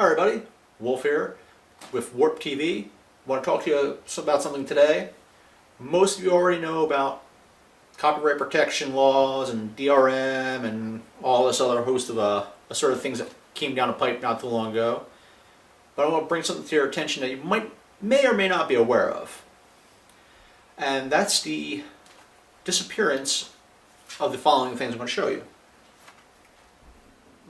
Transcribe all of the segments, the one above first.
Hi everybody, Wolf here with Warp TV. I want to talk to you about something today. Most of you already know about copyright protection laws and DRM and all this other host of sort of things that came down the pipe not too long ago. But I want to bring something to your attention that you may or may not be aware of. And that's the disappearance of the following things I'm going to show you.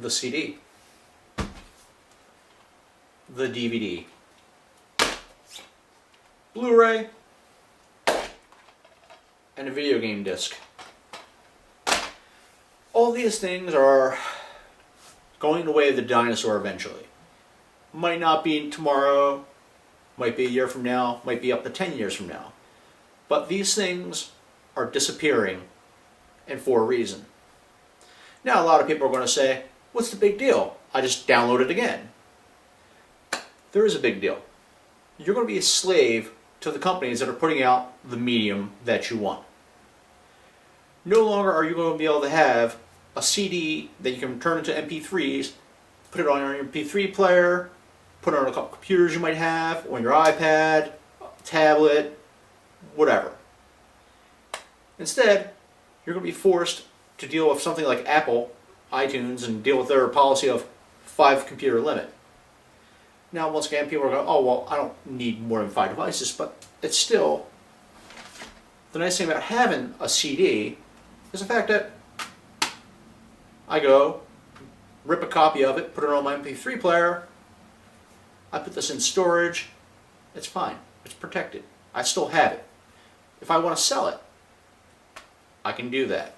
The CD. The DVD, Blu-ray, and a video game disc. All these things are going the way of the dinosaur eventually. Might not be tomorrow, might be a year from now, might be up to 10 years from now. But these things are disappearing, and for a reason. Now a lot of people are going to say, what's the big deal? I just download it again. There is a big deal. You're going to be a slave to the companies that are putting out the medium that you want. No longer are you going to be able to have a CD that you can turn into MP3s, put it on your MP3 player, put it on a couple computers you might have, on your iPad, tablet, whatever. Instead, you're going to be forced to deal with something like Apple, iTunes, and deal with their policy of 5 computer limit. Now, once again, people are going, oh, well, I don't need more than 5 devices, but it's still, the nice thing about having a CD is the fact that I go, rip a copy of it, put it on my MP3 player, I put this in storage, it's fine, it's protected. I still have it. If I want to sell it, I can do that.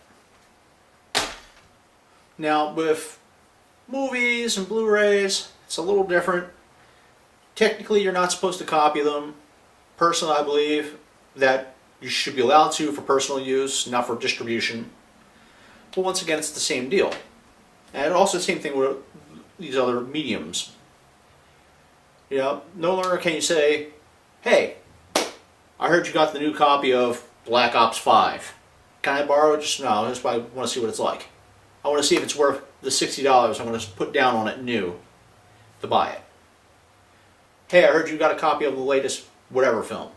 Now, with movies and Blu-rays, it's a little different. Technically, you're not supposed to copy them. Personally, I believe that you should be allowed to for personal use, not for distribution. But once again, it's the same deal. And also the same thing with these other mediums. You know, no longer can you say, hey, I heard you got the new copy of Black Ops 5. Can I borrow it? Just no, I just want to see what it's like. I want to see if it's worth the $60 I'm going to put down on it new to buy it. Hey, I heard you got a copy of the latest whatever film.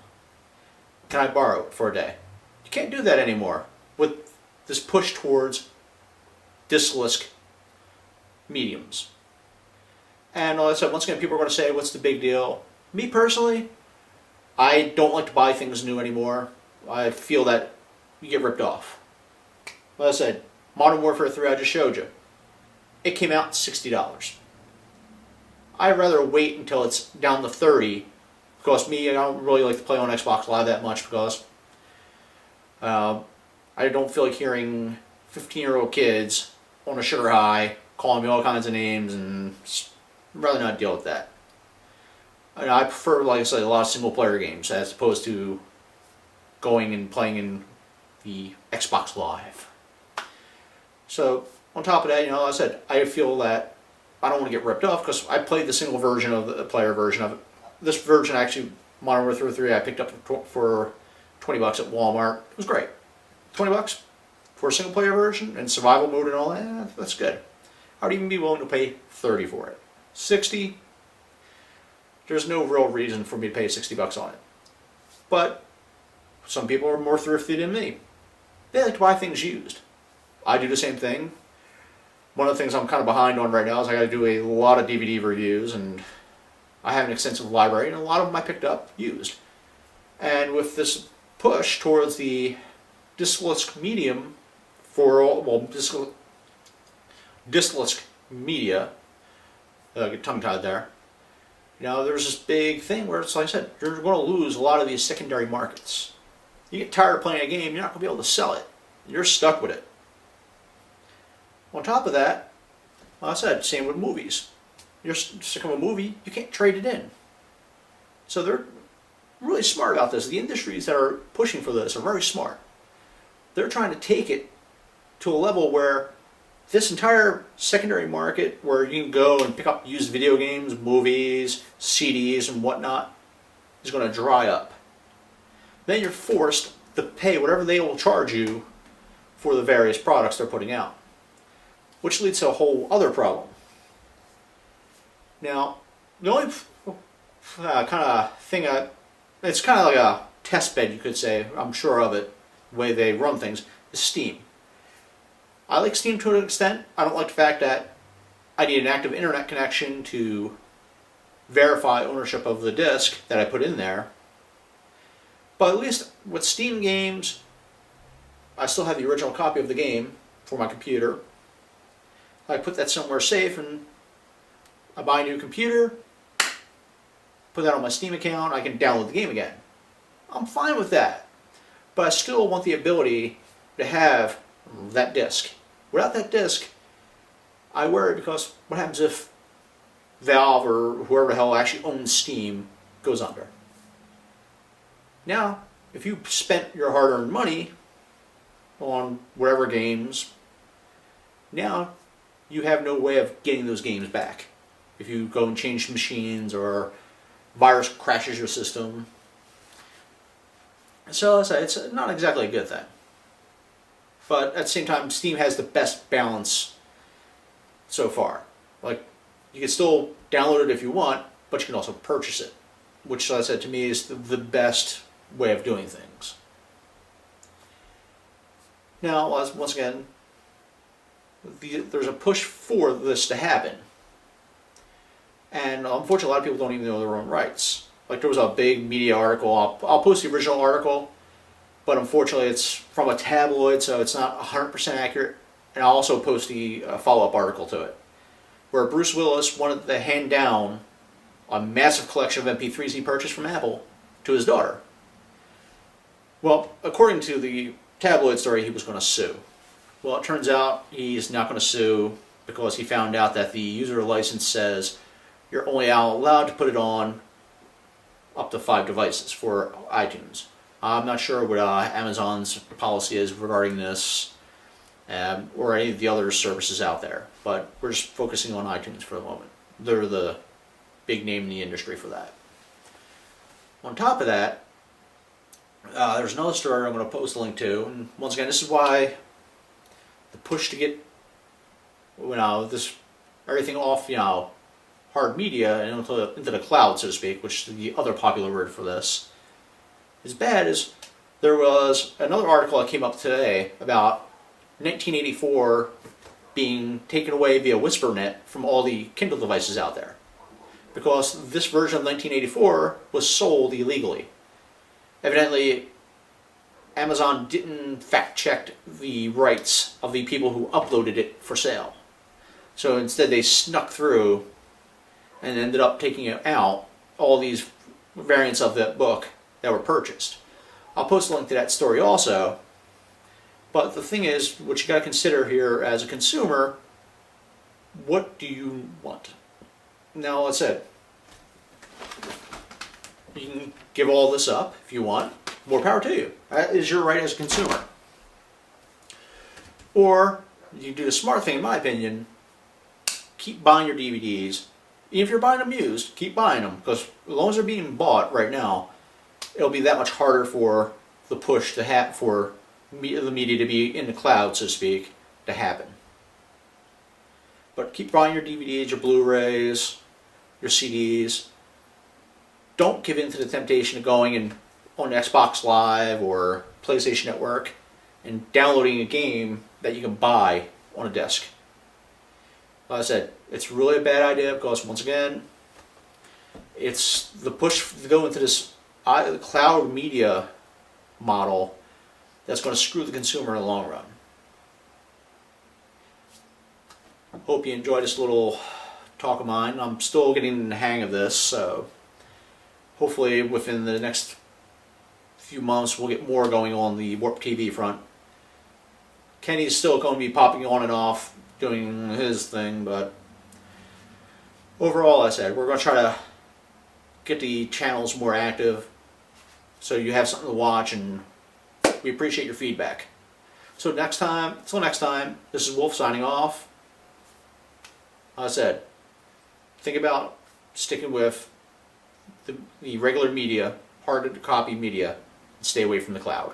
Can I borrow it for a day? You can't do that anymore with this push towards discless mediums. And like I said, once again, people are going to say, what's the big deal? Me personally, I don't like to buy things new anymore. I feel that you get ripped off. Like I said, Modern Warfare 3 I just showed you. It came out $60. I'd rather wait until it's down to 30 because I don't really like to play on Xbox Live that much because I don't feel like hearing 15-year-old kids on a sugar high calling me all kinds of names, and I'd rather not deal with that. I prefer, like I said, a lot of single-player games as opposed to going and playing in the Xbox Live. So on top of that, like I said, I feel that I don't want to get ripped off because I played the single version of the player version of it. This version, actually, Modern Warfare 3, I picked up for $20 at Walmart. It was great. $20 for a single player version and survival mode and all that. That's good. I would even be willing to pay $30 for it. $60. There's no real reason for me to pay $60 on it. But some people are more thrifty than me. They like to buy things used. I do the same thing. One of the things I'm kind of behind on right now is I got to do a lot of DVD reviews, and I have an extensive library, and a lot of them I picked up used. And with this push towards the discless medium for all, well, discless media, get tongue-tied there. There's this big thing where it's like I said, you're going to lose a lot of these secondary markets. You get tired of playing a game, you're not going to be able to sell it. You're stuck with it. On top of that, like I said, same with movies. You're sick of a movie, you can't trade it in. So they're really smart about this. The industries that are pushing for this are very smart. They're trying to take it to a level where this entire secondary market, where you can go and pick up used video games, movies, CDs, and whatnot, is going to dry up. Then you're forced to pay whatever they will charge you for the various products they're putting out. Which leads to a whole other problem. Now, The only kind of thing, it's kind of like a test bed, you could say, I'm sure of it, the way they run things, is Steam. I like Steam to an extent. I don't like the fact that I need an active internet connection to verify ownership of the disc that I put in there. But at least with Steam games, I still have the original copy of the game for my computer. I put that somewhere safe, and I buy a new computer, put that on my Steam account, I can download the game again. I'm fine with that. But I still want the ability to have that disc. Without that disc, I worry, because what happens if Valve or whoever the hell actually owns Steam goes under? Now, if you spent your hard-earned money on whatever games, now you have no way of getting those games back. If you go and change machines or virus crashes your system. So it's not exactly a good thing. But at the same time, Steam has the best balance so far. Like, you can still download it if you want, but you can also purchase it, which, like I said, to me is the best way of doing things. Now, once again, there's a push for this to happen. And unfortunately, a lot of people don't even know their own rights. Like, there was a big media article, I'll post the original article, but unfortunately it's from a tabloid, so it's not 100% accurate. And I'll also post the follow-up article to it, where Bruce Willis wanted to hand down a massive collection of MP3s he purchased from Apple to his daughter. Well, according to the tabloid story, he was going to sue. Well, it turns out he's not going to sue because he found out that the user license says you're only allowed to put it on up to 5 devices for iTunes. I'm not sure what Amazon's policy is regarding this, or any of the other services out there, but we're just focusing on iTunes for the moment. They're the big name in the industry for that. On top of that, there's another story I'm going to post a link to, and once again, this is why the push to get this everything off hard media and into the cloud, so to speak, which is the other popular word for this, is bad. Is there was another article that came up today about 1984 being taken away via WhisperNet from all the Kindle devices out there, because this version of 1984 was sold illegally. Evidently, Amazon didn't fact-check the rights of the people who uploaded it for sale. So instead they snuck through and ended up taking out all these variants of that book that were purchased. I'll post a link to that story also. But the thing is, what you got to consider here as a consumer, what do you want? Now, like I said, you can give all this up if you want. More power to you. That is your right as a consumer. Or you do the smart thing, in my opinion, keep buying your DVDs. Even if you're buying them used, keep buying them, because as long as they're being bought right now, it'll be that much harder for the push to happen, for the media to be in the cloud, so to speak, to happen. But keep buying your DVDs, your Blu-rays, your CDs. Don't give in to the temptation of going and on Xbox Live or PlayStation Network and downloading a game that you can buy on a disc. Like I said, it's really a bad idea because, once again, it's the push to go into this cloud media model that's going to screw the consumer in the long run. Hope you enjoyed this little talk of mine. I'm still getting the hang of this, so hopefully within the next few months we'll get more going on the Warp TV front. Kenny's still going to be popping on and off doing his thing, but overall, I said, we're going to try to get the channels more active so you have something to watch, and we appreciate your feedback. So until next time, this is Wolf signing off. Like I said, think about sticking with the regular media, hard to copy media, and stay away from the cloud.